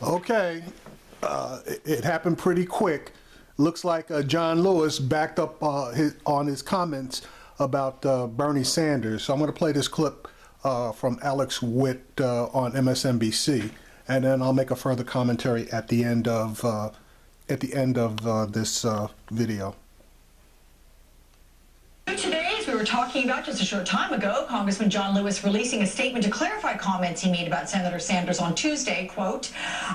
Okay, it happened pretty quick. Looks like John Lewis backed up on his comments about Bernie Sanders. So I'm going to play this clip from Alex Witt on MSNBC, and then I'll make a further commentary at the end of this video. Today, as we were talking about just a short time ago, Congressman John Lewis releasing a statement to clarify comments he made about Senator Sanders on Tuesday. Quote,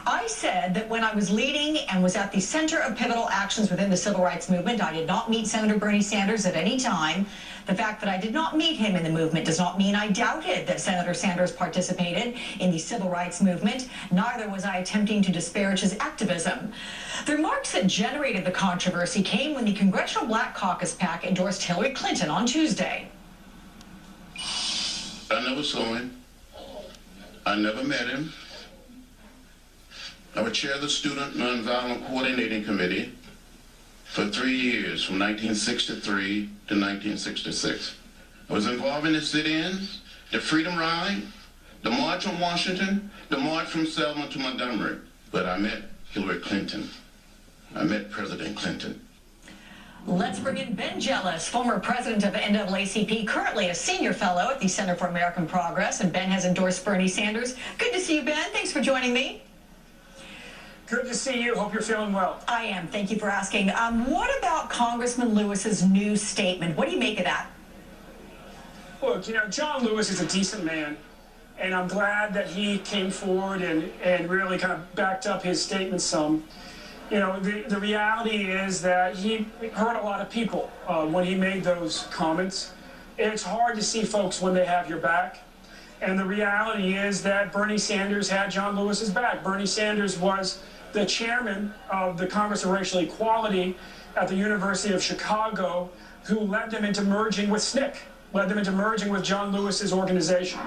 "I said that when I was leading and was at the center of pivotal actions within the civil rights movement, I did not meet Senator Bernie Sanders at any time. The fact that I did not meet him in the movement does not mean I doubted that Senator Sanders participated in the civil rights movement. Neither was I attempting to disparage his activism." The remarks that generated the controversy came when the Congressional Black Caucus PAC endorsed Hillary Clinton on Tuesday. I never saw him. I never met him. I would chair the Student Nonviolent Coordinating Committee for 3 years, from 1963 to 1966. I was involved in the sit-ins, the Freedom Ride, the March on Washington, the March from Selma to Montgomery. But I met Hillary Clinton. I met President Clinton. Let's bring in Ben Jealous, former president of NAACP, currently a senior fellow at the Center for American Progress, and Ben has endorsed Bernie Sanders. Good to see you, Ben. Thanks for joining me. Good to see you. Hope you're feeling well. I am. Thank you for asking. What about Congressman Lewis's new statement? What do you make of that? Look, John Lewis is a decent man, and I'm glad that he came forward and really kind of backed up his statement some. The reality is that he hurt a lot of people when he made those comments. It's hard to see folks when they have your back. And the reality is that Bernie Sanders had John Lewis's back. Bernie Sanders was the chairman of the Congress of Racial Equality at the University of Chicago, who led them into merging with SNCC, led them into merging with John Lewis's organization.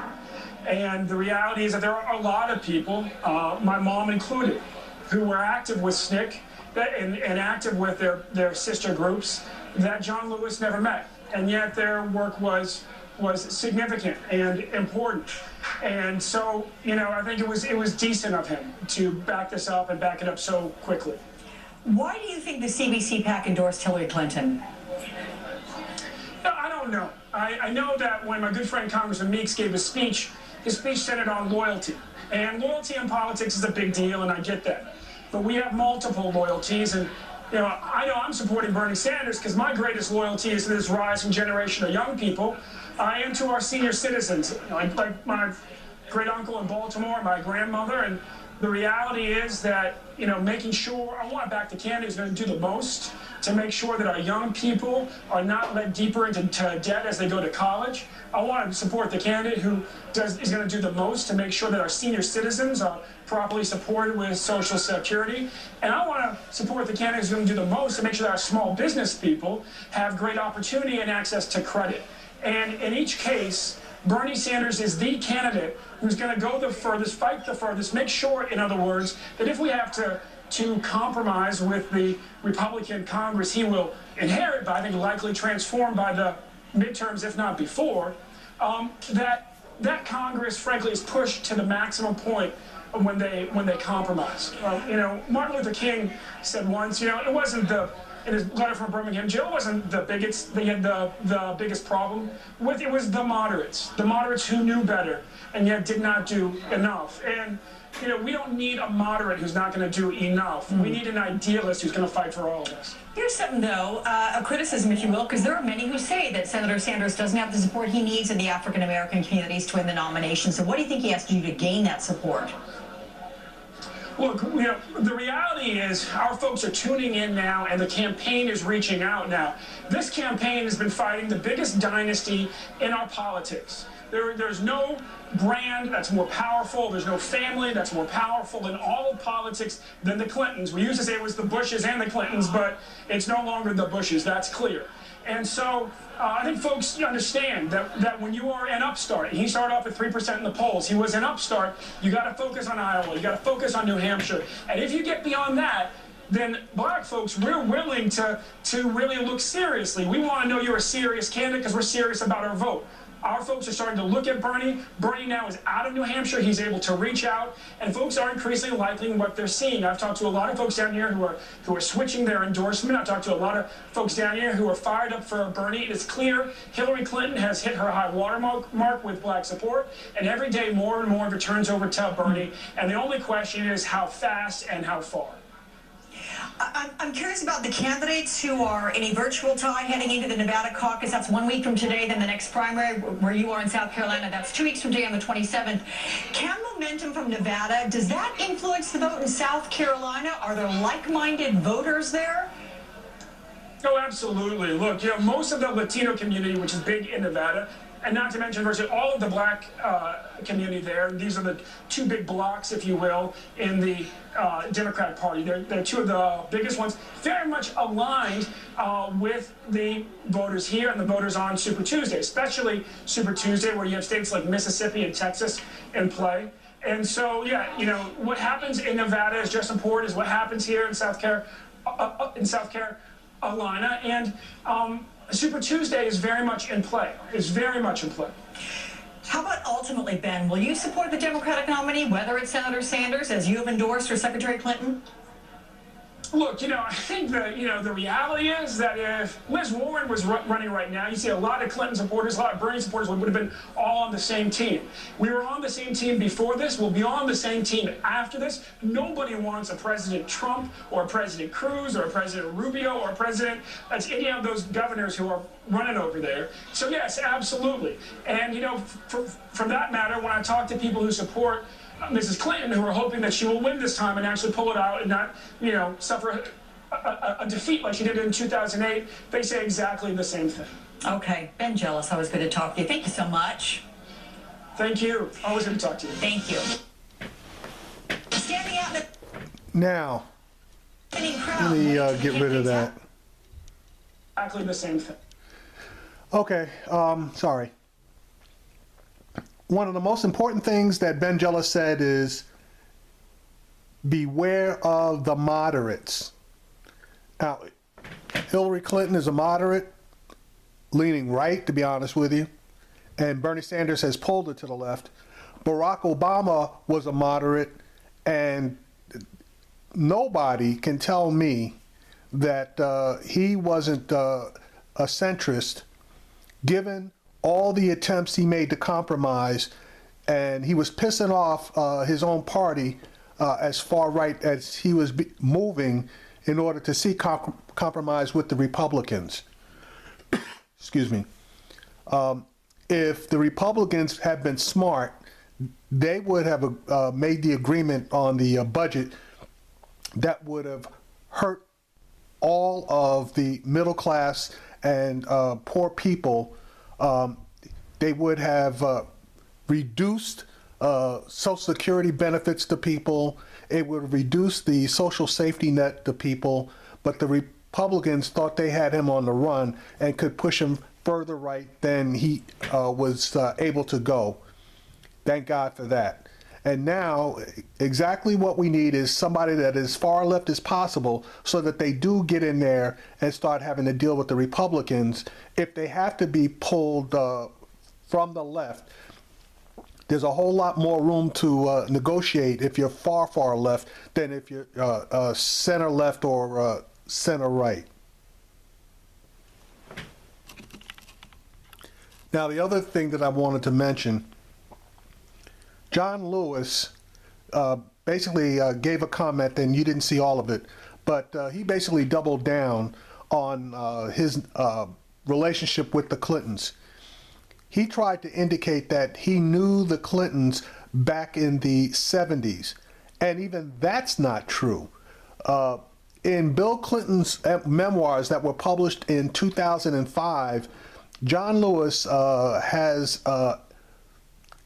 And the reality is that there are a lot of people, my mom included, who were active with SNCC and active with their sister groups that John Lewis never met. And yet their work was significant and important. And so, I think it was decent of him to back this up and back it up so quickly. Why do you think the CBC PAC endorsed Hillary Clinton? I don't know. I know that when my good friend Congressman Meeks gave his speech centered on loyalty. And loyalty in politics is a big deal, and I get that. But we have multiple loyalties, and I know I'm supporting Bernie Sanders because my greatest loyalty is to this rising generation of young people and to our senior citizens, like my great uncle in Baltimore, my grandmother. And the reality is that making sure I want to back the candidate who's going to do the most to make sure that our young people are not led deeper into debt as they go to college. I want to support the candidate who is going to do the most to make sure that our senior citizens are properly supported with Social Security. And I want to support the candidate who's going to do the most to make sure that our small business people have great opportunity and access to credit. And in each case, Bernie Sanders is the candidate who's going to go the furthest, fight the furthest, make sure, in other words, that if we have to compromise with the Republican Congress he will inherit, but I think likely transformed by the midterms, if not before, that Congress, frankly, is pushed to the maximum point when they compromise. Martin Luther King said once, it wasn't in his letter from Birmingham jail, it wasn't the bigots they had the biggest problem with. It was the moderates who knew better and yet did not do enough. And we don't need a moderate who's not going to do enough. We need an idealist who's going to fight for all of us. Here's something, though, a criticism, if you will, because there are many who say that Senator Sanders doesn't have the support he needs in the African-American communities to win the nomination. So what do you think he has to do to gain that support? Look, the reality is our folks are tuning in now, and the campaign is reaching out now. This campaign has been fighting the biggest dynasty in our politics. There's no brand that's more powerful, there's no family that's more powerful in all of politics than the Clintons. We used to say it was the Bushes and the Clintons, but it's no longer the Bushes, that's clear. And so I think folks understand that when you are an upstart, and he started off at 3% in the polls, he was an upstart, you got to focus on Iowa, you got to focus on New Hampshire. And if you get beyond that, then black folks, we're willing to really look seriously. We want to know you're a serious candidate because we're serious about our vote. Our folks are starting to look at Bernie. Bernie now is out of New Hampshire. He's able to reach out, and folks are increasingly liking what they're seeing. I've talked to a lot of folks down here who are switching their endorsement. I've talked to a lot of folks down here who are fired up for Bernie. It is clear Hillary Clinton has hit her high water mark with black support, and every day more and more of it turns over to Bernie. And the only question is how fast and how far. I'm curious about the candidates who are in a virtual tie heading into the Nevada caucus. That's 1 week from today. Then the next primary, where you are in South Carolina, that's 2 weeks from today on the 27th. Can momentum from Nevada, does that influence the vote in South Carolina? Are there like-minded voters there? Oh, absolutely. Look, most of the Latino community, which is big in Nevada, and not to mention virtually all of the black community there. These are the two big blocks, if you will, in the Democratic Party. They're two of the biggest ones, very much aligned with the voters here and the voters on Super Tuesday, especially Super Tuesday, where you have states like Mississippi and Texas in play. And so, yeah, what happens in Nevada is just important as what happens here in South Carolina. And Super Tuesday is very much in play. How about ultimately, Ben, will you support the Democratic nominee, whether it's Senator Sanders, as you have endorsed, or Secretary Clinton? Look, I think the reality is that if Liz Warren was running right now, you see a lot of Clinton supporters, a lot of Bernie supporters would have been all on the same team. We were on the same team before this. We'll be on the same team after this. Nobody wants a President Trump or a President Cruz or a President Rubio or a president that's any of those governors who are running over there. So yes, absolutely. And from that matter, when I talk to people who support Mrs. Clinton, who are hoping that she will win this time and actually pull it out and not, suffer a defeat like she did in 2008, they say exactly the same thing. Okay, Ben Jealous, always good to talk to you. Thank you so much. Thank you. Always good to talk to you. Thank you. Standing out in Now, the let me get rid of that. Exactly the same thing. Okay, sorry. One of the most important things that Ben Jealous said is beware of the moderates. Now, Hillary Clinton is a moderate, leaning right, to be honest with you, and Bernie Sanders has pulled it to the left. Barack Obama was a moderate, and nobody can tell me that he wasn't a centrist, given all the attempts he made to compromise, and he was pissing off his own party as far right as he was moving in order to seek compromise with the Republicans. Excuse me. If the Republicans had been smart, they would have made the agreement on the budget that would have hurt all of the middle class and poor people. They would have reduced Social Security benefits to people. It would have reduced the social safety net to people. But the Republicans thought they had him on the run and could push him further right than he was able to go. Thank God for that. And now, exactly what we need is somebody that is far left as possible so that they do get in there and start having to deal with the Republicans. If they have to be pulled from the left, there's a whole lot more room to negotiate if you're far, far left than if you're center left or center right. Now, the other thing that I wanted to mention, John Lewis basically gave a comment, and you didn't see all of it, but he basically doubled down on his relationship with the Clintons. He tried to indicate that he knew the Clintons back in the 70s, and even that's not true. In Bill Clinton's memoirs that were published in 2005, John Lewis has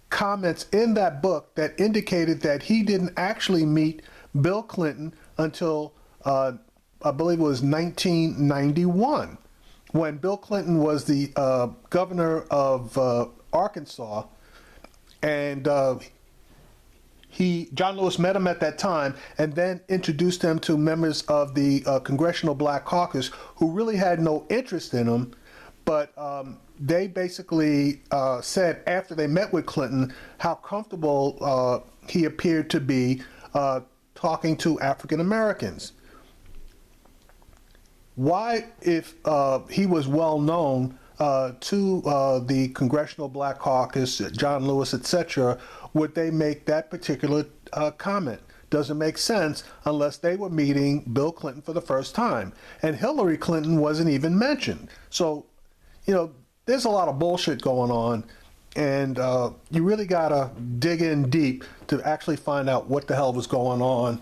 comments in that book that indicated that he didn't actually meet Bill Clinton until I believe it was 1991, when Bill Clinton was the governor of Arkansas, and John Lewis met him at that time and then introduced him to members of the Congressional Black Caucus who really had no interest in him, But they basically said after they met with Clinton how comfortable he appeared to be talking to African Americans. Why, if he was well known to the Congressional Black Caucus, John Lewis, etc., would they make that particular comment? Doesn't make sense unless they were meeting Bill Clinton for the first time. And Hillary Clinton wasn't even mentioned. So, you know, there's a lot of bullshit going on, and you really got to dig in deep to actually find out what the hell was going on.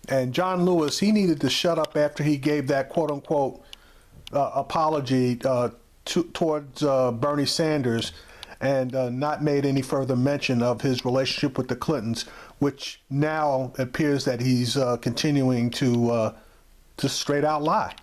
And John Lewis, he needed to shut up after he gave that quote-unquote apology towards Bernie Sanders, and not made any further mention of his relationship with the Clintons, which now appears that he's continuing to straight out lie.